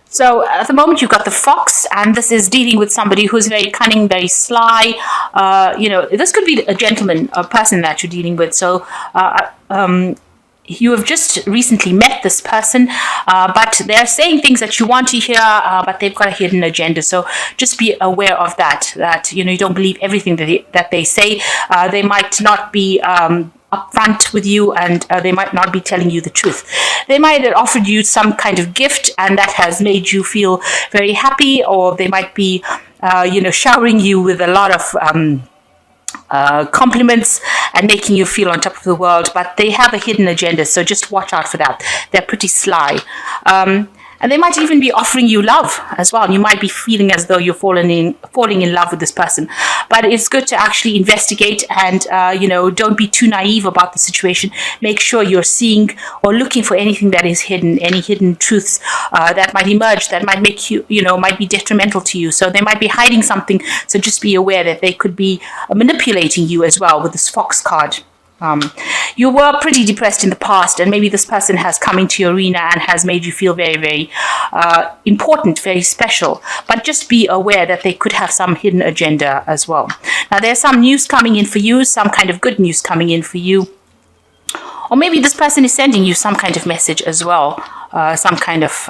So at the moment, you've got the fox, and this is dealing with somebody who's very cunning, very sly. This could be a gentleman, a person that you're dealing with. So you have just recently met this person, but they're saying things that you want to hear, but they've got a hidden agenda. So just be aware of that, you don't believe everything that they say. They might not be upfront with you, and they might not be telling you the truth. They might have offered you some kind of gift, and that has made you feel very happy, or they might be, showering you with a lot of compliments and making you feel on top of the world, but they have a hidden agenda, so just watch out for that. They're pretty sly. And they might even be offering you love as well. You might be feeling as though you're falling in love with this person. But it's good to actually investigate and, don't be too naive about the situation. Make sure you're seeing or looking for anything that is hidden, any hidden truths that might emerge, that might make you, might be detrimental to you. So they might be hiding something. So just be aware that they could be manipulating you as well with this fox card. You were pretty depressed in the past, and maybe this person has come into your arena and has made you feel very, very important, very special. But just be aware that they could have some hidden agenda as well. Now, there's some news coming in for you, some kind of good news coming in for you. Or maybe this person is sending you some kind of message as well, some kind of...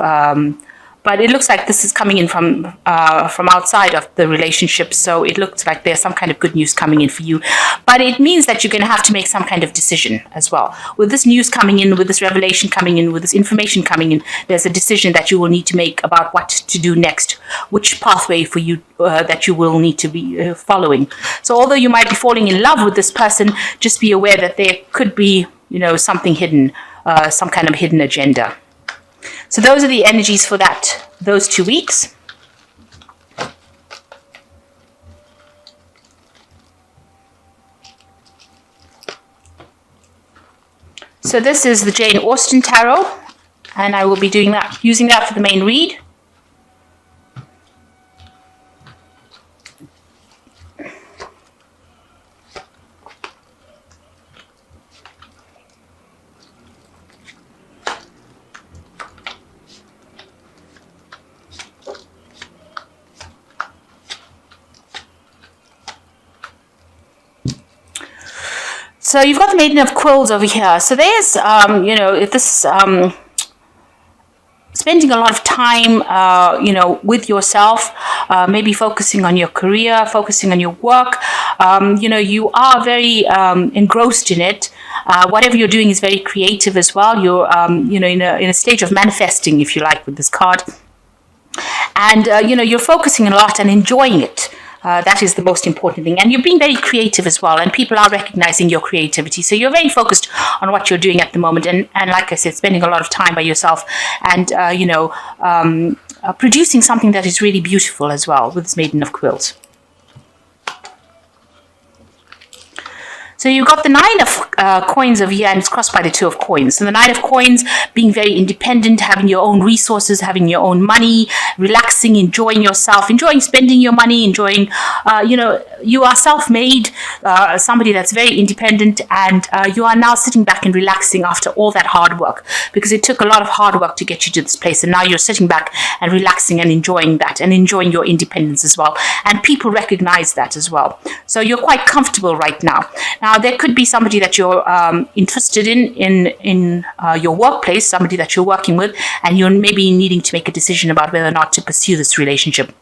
but it looks like this is coming in from outside of the relationship. So it looks like there's some kind of good news coming in for you. But it means that you're going to have to make some kind of decision as well. With this news coming in, with this revelation coming in, with this information coming in, there's a decision that you will need to make about what to do next, which pathway for you that you will need to be following. So although you might be falling in love with this person, just be aware that there could be, something hidden, some kind of hidden agenda. So those are the energies for those 2 weeks. So this is the Jane Austen Tarot, and I will be using that for the main read. So you've got the Maiden of Quills over here. So there's, if this spending a lot of time, with yourself, maybe focusing on your career, focusing on your work. You are very engrossed in it. Whatever you're doing is very creative as well. You're, in a stage of manifesting, if you like, with this card. And, you're focusing a lot and enjoying it. That is the most important thing. And you're being very creative as well. And people are recognizing your creativity. So you're very focused on what you're doing at the moment. And like I said, spending a lot of time by yourself and, producing something that is really beautiful as well with this Maiden of Quills. So you've got the Nine of Coins over here, and it's crossed by the Two of Coins. So the Nine of Coins, being very independent, having your own resources, having your own money, relaxing, enjoying yourself, enjoying spending your money, enjoying, you are self-made, somebody that's very independent, and you are now sitting back and relaxing after all that hard work, because it took a lot of hard work to get you to this place, and now you're sitting back and relaxing and enjoying that, and enjoying your independence as well. And people recognize that as well. So you're quite comfortable right now. Now, there could be somebody that you're interested in your workplace, somebody that you're working with, and you're maybe needing to make a decision about whether or not to pursue this relationship.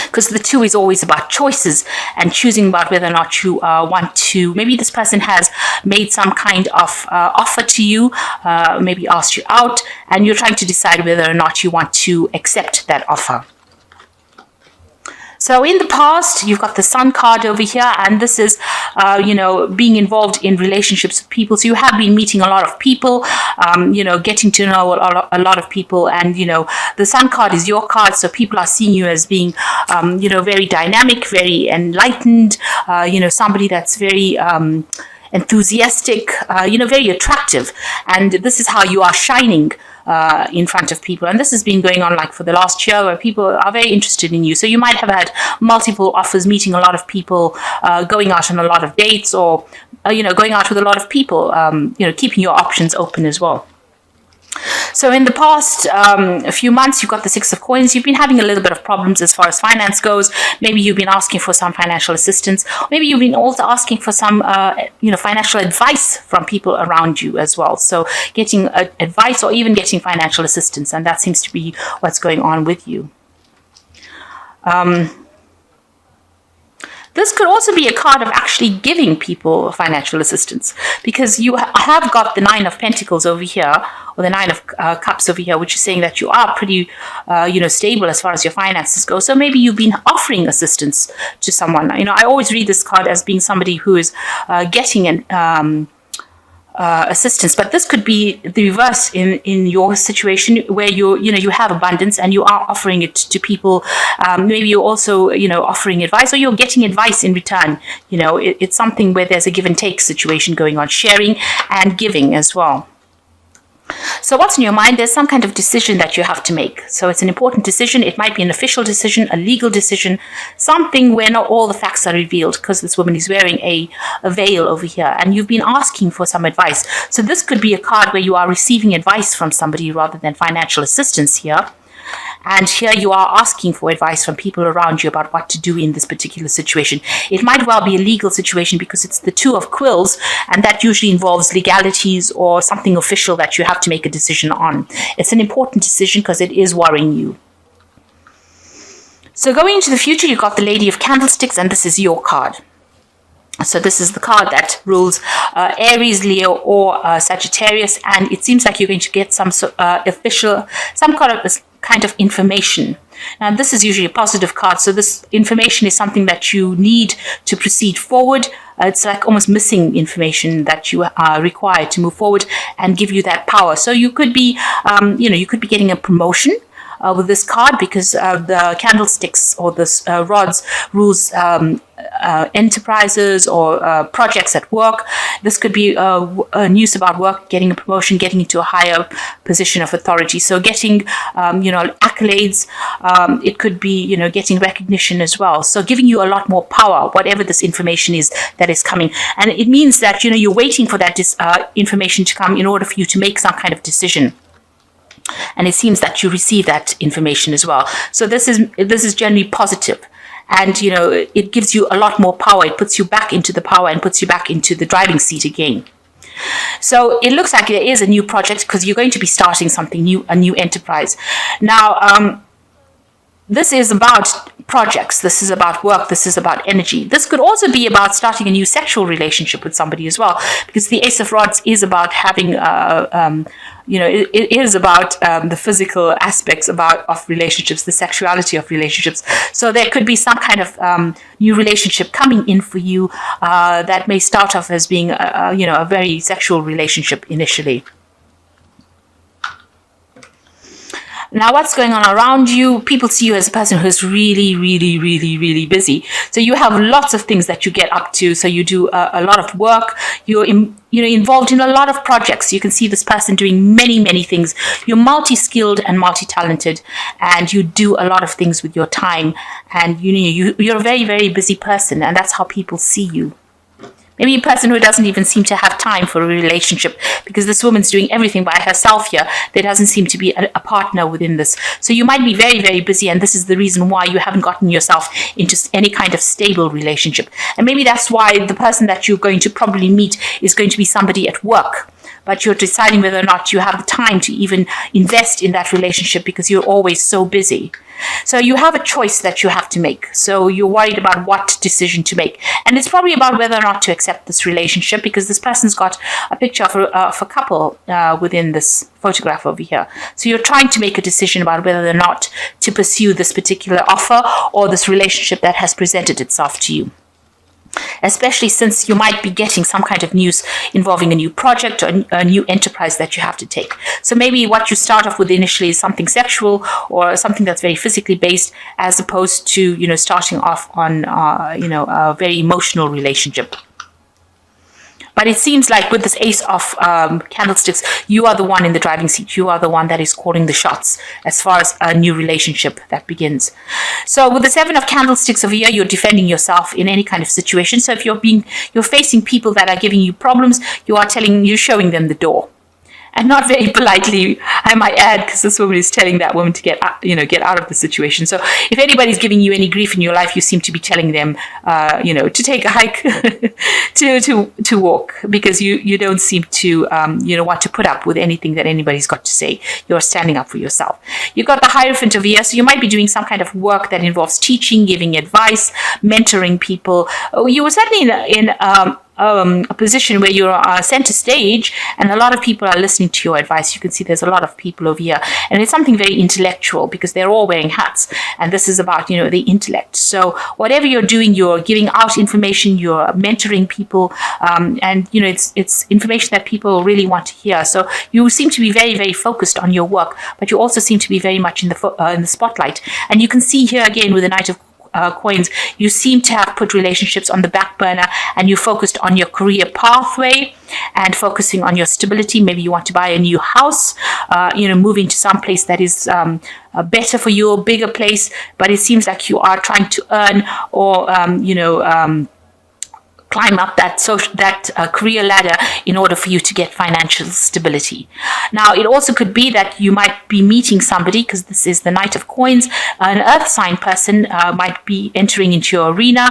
Because the two is always about choices and choosing about whether or not you want to. Maybe this person has made some kind of offer to you, maybe asked you out, and you're trying to decide whether or not you want to accept that offer. So in the past, you've got the Sun card over here, and this is, being involved in relationships with people. So you have been meeting a lot of people, getting to know a lot of people. And, the Sun card is your card. So people are seeing you as being, very dynamic, very enlightened, somebody that's very enthusiastic, very attractive. And this is how you are shining in front of people. And this has been going on like for the last year, where people are very interested in you. So you might have had multiple offers, meeting a lot of people, going out on a lot of dates, or, going out with a lot of people, keeping your options open as well. So in the past a few months, you've got the Six of Coins. You've been having a little bit of problems as far as finance goes. Maybe you've been asking for some financial assistance. Maybe you've been also asking for some, financial advice from people around you as well. So getting advice or even getting financial assistance, and that seems to be what's going on with you. This could also be a card of actually giving people financial assistance, because you have got the Nine of Pentacles over here, or the Nine of Cups over here, which is saying that you are pretty, stable as far as your finances go. So maybe you've been offering assistance to someone. I always read this card as being somebody who is getting an assistance, but this could be the reverse in your situation, where you have abundance and you are offering it to people. Maybe you're also offering advice, or you're getting advice in return. It's something where there's a give and take situation going on, sharing and giving as well. So what's in your mind? There's some kind of decision that you have to make. So it's an important decision. It might be an official decision, a legal decision, something where not all the facts are revealed, because this woman is wearing a veil over here, and you've been asking for some advice. So this could be a card where you are receiving advice from somebody rather than financial assistance here. And here you are asking for advice from people around you about what to do in this particular situation. It might well be a legal situation, because it's the Two of Quills, and that usually involves legalities or something official that you have to make a decision on. It's an important decision because it is worrying you. So going into the future, you've got the Lady of Candlesticks, and this is your card. So this is the card that rules Aries, Leo, or Sagittarius, and it seems like you're going to get some kind of information. Now, this is usually a positive card, so this information is something that you need to proceed forward. It's like almost missing information that you are required to move forward and give you that power. So you could be, you could be getting a promotion with this card, because the candlesticks or the rods rules enterprises or projects at work. This could be news about work, getting a promotion, getting into a higher position of authority. So getting, accolades. It could be, getting recognition as well. So giving you a lot more power, whatever this information is that is coming. And it means that, you're waiting for that information to come in order for you to make some kind of decision. And it seems that you receive that information as well. So this is generally positive. And, it gives you a lot more power. It puts you back into the power and puts you back into the driving seat again. So it looks like there is a new project, because you're going to be starting something new, a new enterprise. Now, this is about projects. This is about work. This is about energy. This could also be about starting a new sexual relationship with somebody as well, because the Ace of Rods is about having, it is about the physical aspects of relationships, the sexuality of relationships. So there could be some kind of new relationship coming in for you that may start off as being, a very sexual relationship initially. Now, what's going on around you? People see you as a person who's really, really, really, really busy. So you have lots of things that you get up to. So you do a lot of work. You're involved in a lot of projects. You can see this person doing many, many things. You're multi-skilled and multi-talented, and you do a lot of things with your time. And you're a very, very busy person, and that's how people see you. Maybe a person who doesn't even seem to have time for a relationship, because this woman's doing everything by herself here. There doesn't seem to be a partner within this. So you might be very, very busy, and this is the reason why you haven't gotten yourself into any kind of stable relationship. And maybe that's why the person that you're going to probably meet is going to be somebody at work. But you're deciding whether or not you have the time to even invest in that relationship, because you're always so busy. So you have a choice that you have to make. So you're worried about what decision to make. And it's probably about whether or not to accept this relationship, because this person's got a picture of a couple within this photograph over here. So you're trying to make a decision about whether or not to pursue this particular offer or this relationship that has presented itself to you. Especially since you might be getting some kind of news involving a new project or a new enterprise that you have to take. So maybe what you start off with initially is something sexual or something that's very physically based, as opposed to, starting off on, a very emotional relationship. But it seems like with this Ace of Candlesticks, you are the one in the driving seat. You are the one that is calling the shots as far as a new relationship that begins. So with the Seven of Candlesticks over here, you're defending yourself in any kind of situation. So if you're facing people that are giving you problems, you're showing them the door. and not very politely, I might add, because this woman is telling that woman to get out of the situation. So if anybody's giving you any grief in your life, you seem to be telling them, to take a hike, to walk, because you don't seem to, want to put up with anything that anybody's got to say. You're standing up for yourself. You've got the Hierophant over here, so you might be doing some kind of work that involves teaching, giving advice, mentoring people. You were certainly in a position where you're center stage and a lot of people are listening to your advice. You can see there's a lot of people over here, and it's something very intellectual because they're all wearing hats, and this is about the intellect. So whatever you're doing, you're giving out information, you're mentoring people, and it's information that people really want to hear. So you seem to be very, very focused on your work, but you also seem to be very much in the spotlight. And you can see here again with the Knight of Coins, you seem to have put relationships on the back burner, and you focused on your career pathway and focusing on your stability. Maybe you want to buy a new house, moving to some place that is better for you, a bigger place, but it seems like you are trying to earn or climb up that career ladder in order for you to get financial stability. Now, it also could be that you might be meeting somebody, because this is the Knight of Coins. An earth sign person might be entering into your arena.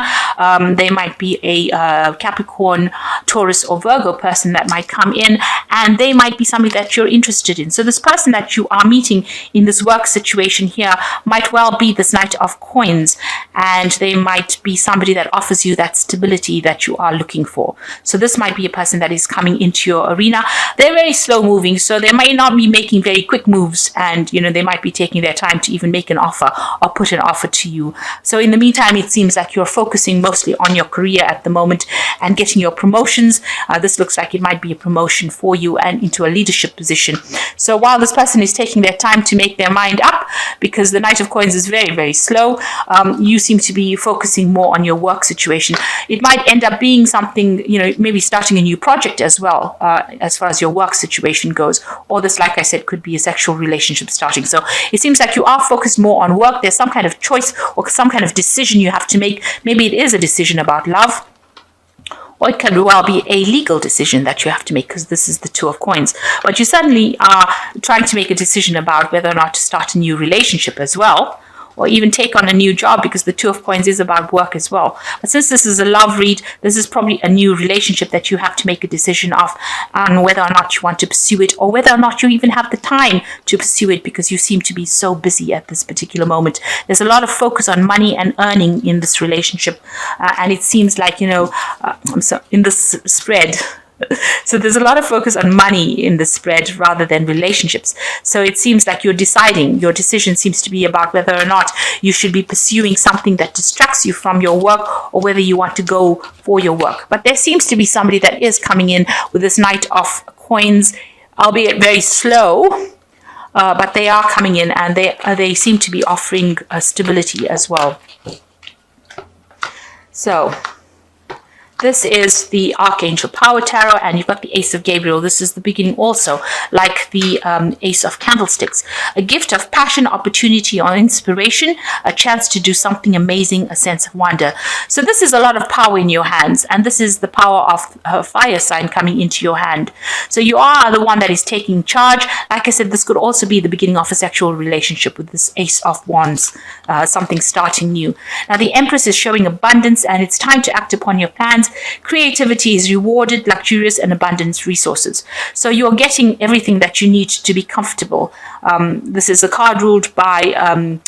They might be a Capricorn, Taurus, or Virgo person that might come in, and they might be somebody that you're interested in. So this person that you are meeting in this work situation here might well be this Knight of Coins, and they might be somebody that offers you that stability that you are looking for. So this might be a person that is coming into your arena. They're very slow moving, so they might not be making very quick moves, and they might be taking their time to even make an offer or put an offer to you. So in the meantime, it seems like you're focusing mostly on your career at the moment and getting your promotions. This looks like it might be a promotion for you and into a leadership position. So while this person is taking their time to make their mind up, because the Knight of Coins is very, very slow, you seem to be focusing more on your work situation. It might end up being something, maybe starting a new project as well, as far as your work situation goes. Or this, like I said, could be a sexual relationship starting. So it seems like you are focused more on work. There's some kind of choice or some kind of decision you have to make. Maybe it is a decision about love, or it can well be a legal decision that you have to make, because this is the Two of Coins. But you certainly are trying to make a decision about whether or not to start a new relationship as well, or even take on a new job, because the Two of Coins is about work as well. But since this is a love read, this is probably a new relationship that you have to make a decision of on whether or not you want to pursue it, or whether or not you even have the time to pursue it, because you seem to be so busy at this particular moment. There's a lot of focus on money and earning in this relationship, and it seems like, in this spread, so there's a lot of focus on money in the spread rather than relationships. So it seems like you're deciding, your decision seems to be about whether or not you should be pursuing something that distracts you from your work, or whether you want to go for your work. But there seems to be somebody that is coming in with this Knight of Coins, albeit very slow, but they are coming in, and they seem to be offering stability as well. So this is the Archangel Power Tarot, and you've got the Ace of Gabriel. This is the beginning also, like the Ace of Candlesticks. A gift of passion, opportunity, or inspiration, a chance to do something amazing, a sense of wonder. So this is a lot of power in your hands, and this is the power of a fire sign coming into your hand. So you are the one that is taking charge. Like I said, this could also be the beginning of a sexual relationship with this Ace of Wands, something starting new. Now the Empress is showing abundance, and it's time to act upon your plans. Creativity is rewarded, luxurious and abundant resources. So you're getting everything that you need to be comfortable. This is a card ruled by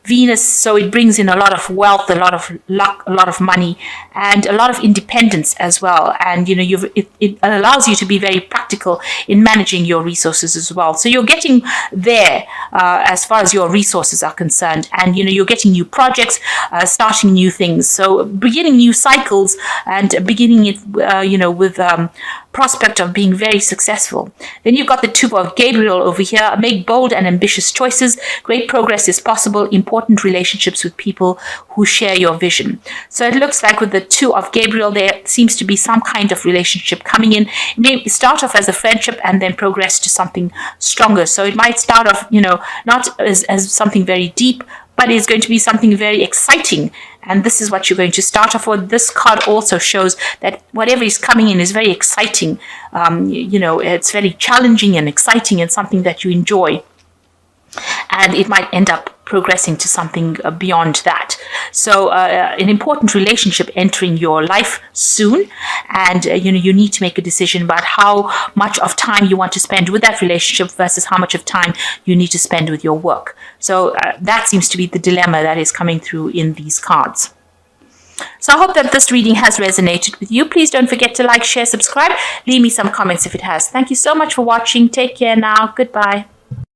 Venus, so it brings in a lot of wealth, a lot of luck, a lot of money, and a lot of independence as well. And it allows you to be very practical in managing your resources as well. So you're getting there as far as your resources are concerned, and you're getting new projects, starting new things. So beginning new cycles and beginning it, with prospect of being very successful. Then you've got the Two of Gabriel over here. Make bold and ambitious choices. Great progress is possible. Important relationships with people who share your vision. So it looks like with the Two of Gabriel, there seems to be some kind of relationship coming in. It may start off as a friendship and then progress to something stronger. So it might start off, not as something very deep, but it's going to be something very exciting. And this is what you're going to start off with. This card also shows that whatever is coming in is very exciting. It's very challenging and exciting and something that you enjoy. And it might end up progressing to something beyond that. So an important relationship entering your life soon, and you need to make a decision about how much of time you want to spend with that relationship versus how much of time you need to spend with your work. So that seems to be the dilemma that is coming through in these cards. So I hope that this reading has resonated with you. Please don't forget to like, share, subscribe. Leave me some comments if it has. Thank you so much for watching. Take care now. Goodbye.